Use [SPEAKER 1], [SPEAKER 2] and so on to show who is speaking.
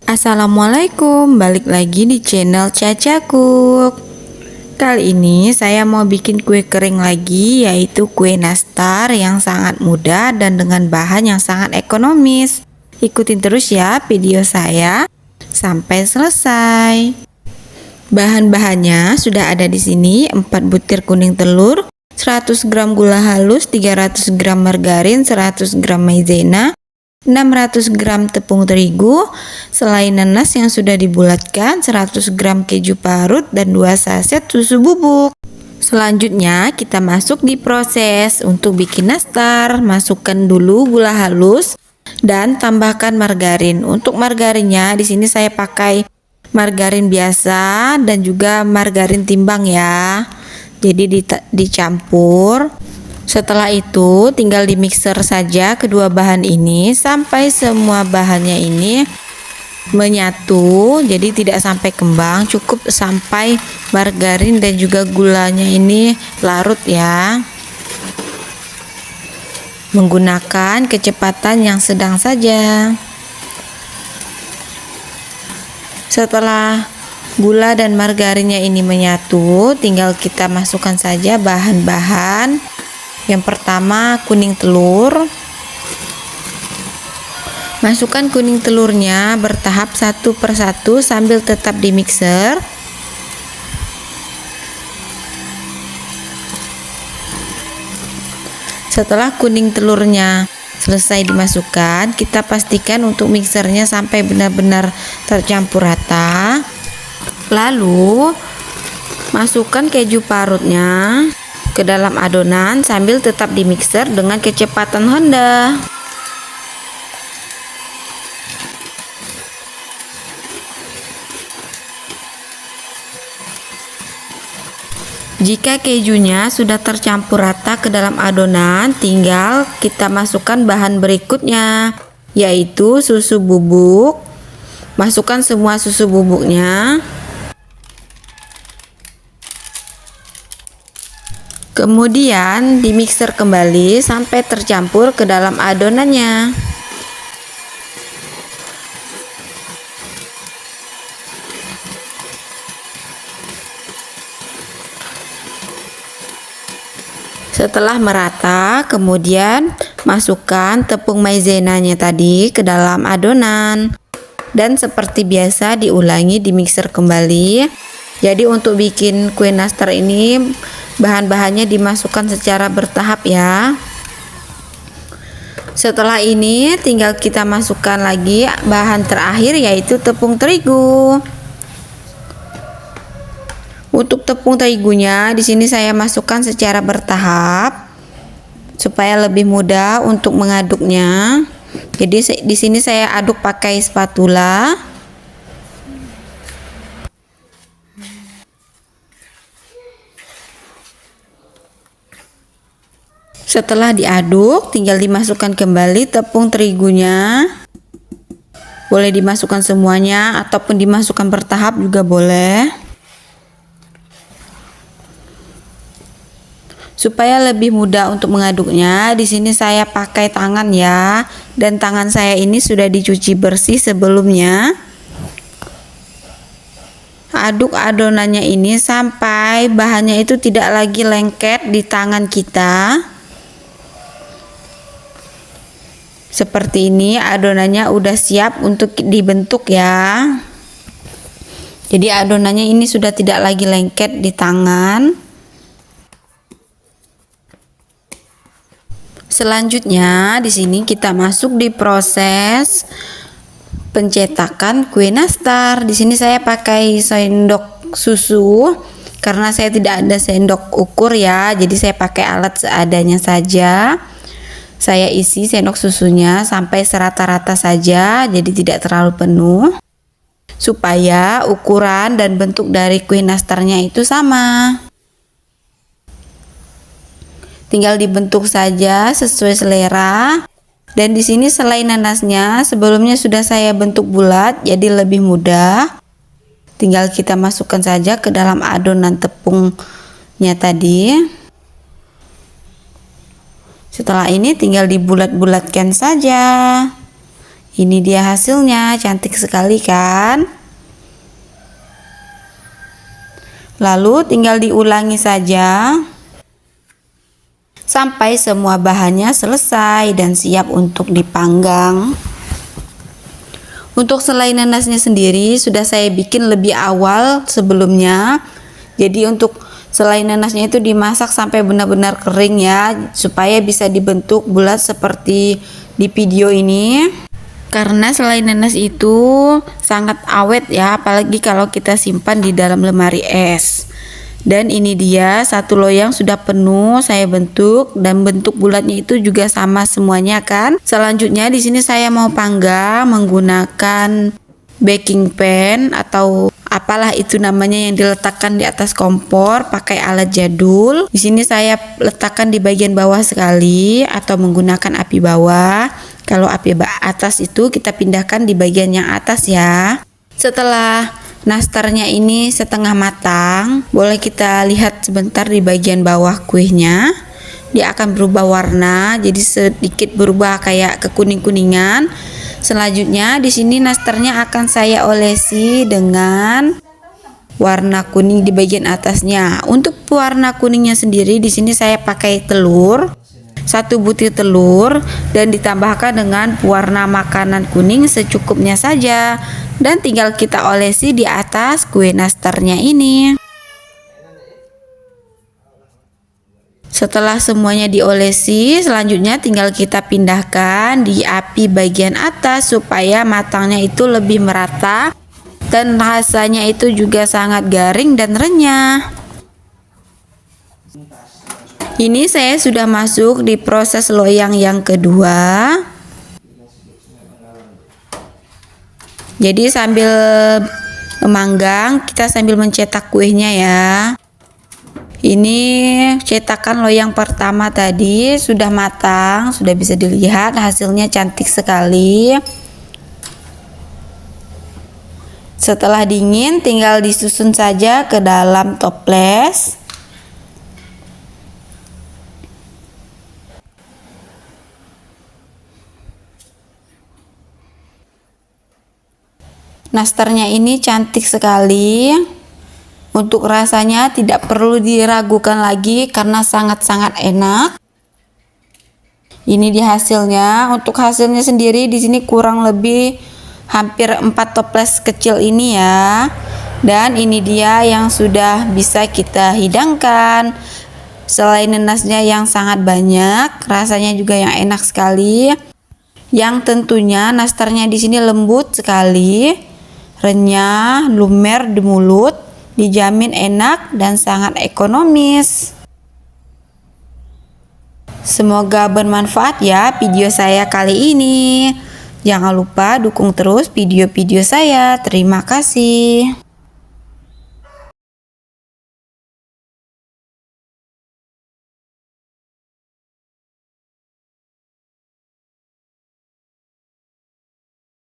[SPEAKER 1] Assalamualaikum, balik lagi di channel Caca Cook. Kali ini saya mau bikin kue kering lagi, yaitu kue nastar yang sangat mudah dan dengan bahan yang sangat ekonomis. Ikutin terus ya video saya sampai selesai. Bahan-bahannya sudah ada di sini: 4 butir kuning telur, 100 gram gula halus, 300 gram margarin, 100 gram maizena, 600 gram tepung terigu, selai nanas yang sudah dibulatkan, 100 gram keju parut, dan 2 saset susu bubuk. Selanjutnya kita masuk di proses untuk bikin nastar. Masukkan dulu gula halus dan tambahkan margarin. Untuk margarinnya di sini saya pakai margarin biasa dan juga margarin timbang ya. Jadi dicampur. Setelah itu tinggal di mixer saja kedua bahan ini sampai semua bahannya ini menyatu, jadi tidak sampai kembang, cukup sampai margarin dan juga gulanya ini larut ya. Menggunakan kecepatan yang sedang saja. Setelah gula dan margarinnya ini menyatu, tinggal kita masukkan saja bahan-bahan. Yang pertama kuning telur. Masukkan kuning telurnya bertahap satu persatu sambil tetap di mixer. Setelah kuning telurnya selesai dimasukkan, kita pastikan untuk mixernya sampai benar-benar tercampur rata. Lalu masukkan keju parutnya ke dalam adonan sambil tetap di mixer dengan kecepatan rendah. Jika kejunya sudah tercampur rata ke dalam adonan, tinggal kita masukkan bahan berikutnya, yaitu susu bubuk. Masukkan semua susu bubuknya. Kemudian dimixer kembali sampai tercampur ke dalam adonannya. Setelah merata, kemudian masukkan tepung maizenanya tadi ke dalam adonan. Dan seperti biasa diulangi di mixer kembali. Jadi untuk bikin kue nastar ini bahan-bahannya dimasukkan secara bertahap ya. Setelah ini tinggal kita masukkan lagi bahan terakhir, yaitu tepung terigu. Untuk tepung terigunya di sini saya masukkan secara bertahap supaya lebih mudah untuk mengaduknya. Jadi di sini saya aduk pakai spatula. Setelah diaduk, tinggal dimasukkan kembali tepung terigunya. Boleh dimasukkan semuanya ataupun dimasukkan bertahap juga boleh. Supaya lebih mudah untuk mengaduknya, di sini saya pakai tangan ya. Dan tangan saya ini sudah dicuci bersih sebelumnya. Aduk adonannya ini sampai bahannya itu tidak lagi lengket di tangan kita. Seperti ini adonannya udah siap untuk dibentuk ya. Jadi adonannya ini sudah tidak lagi lengket di tangan. Selanjutnya di sini kita masuk di proses pencetakan kue nastar. Di sini saya pakai sendok susu karena saya tidak ada sendok ukur ya. Jadi saya pakai alat seadanya saja. Saya isi sendok susunya sampai serata-rata saja, jadi tidak terlalu penuh, supaya ukuran dan bentuk dari kue nastarnya itu sama. Tinggal dibentuk saja sesuai selera. Dan di sini selai nanasnya sebelumnya sudah saya bentuk bulat, jadi lebih mudah. Tinggal kita masukkan saja ke dalam adonan tepungnya tadi. Setelah ini tinggal dibulat-bulatkan saja. Ini dia hasilnya, cantik sekali kan? Lalu tinggal diulangi saja sampai semua bahannya selesai dan siap untuk dipanggang. Untuk selai nanasnya sendiri sudah saya bikin lebih awal sebelumnya. Jadi untuk selai nanasnya itu dimasak sampai benar-benar kering ya, supaya bisa dibentuk bulat seperti di video ini. Karena selai nanas itu sangat awet ya, apalagi kalau kita simpan di dalam lemari es. Dan ini dia satu loyang sudah penuh saya bentuk, dan bentuk bulatnya itu juga sama semuanya kan. Selanjutnya di sini saya mau panggang menggunakan baking pan atau apalah itu namanya yang diletakkan di atas kompor pakai alat jadul. Di sini saya letakkan di bagian bawah sekali atau menggunakan api bawah. Kalau api atas itu kita pindahkan di bagian yang atas ya. Setelah nastarnya ini setengah matang, boleh kita lihat sebentar di bagian bawah kuenya. Dia akan berubah warna, jadi sedikit berubah kayak kekuning-kuningan. Selanjutnya di sini nastarnya akan saya olesi dengan warna kuning di bagian atasnya. Untuk warna kuningnya sendiri di sini saya pakai telur, 1 butir telur, dan ditambahkan dengan pewarna makanan kuning secukupnya saja, dan tinggal kita olesi di atas kue nastarnya ini. Setelah semuanya diolesi, selanjutnya tinggal kita pindahkan di api bagian atas supaya matangnya itu lebih merata dan rasanya itu juga sangat garing dan renyah. Ini saya sudah masuk di proses loyang yang kedua. Jadi sambil memanggang, kita sambil mencetak kuenya ya. Ini cetakan loyang pertama tadi sudah matang, sudah bisa dilihat hasilnya cantik sekali. Setelah dingin tinggal disusun saja ke dalam toples. Nastarnya ini cantik sekali. Untuk rasanya tidak perlu diragukan lagi karena sangat-sangat enak. Ini dia hasilnya. Untuk hasilnya sendiri di sini kurang lebih hampir 4 toples kecil ini ya. Dan ini dia yang sudah bisa kita hidangkan. Selain nanasnya yang sangat banyak, rasanya juga yang enak sekali. Yang tentunya nastarnya di sini lembut sekali, renyah, lumer di mulut, dijamin enak dan sangat ekonomis. Semoga bermanfaat ya video saya kali ini. Jangan lupa dukung terus video-video saya. Terima kasih.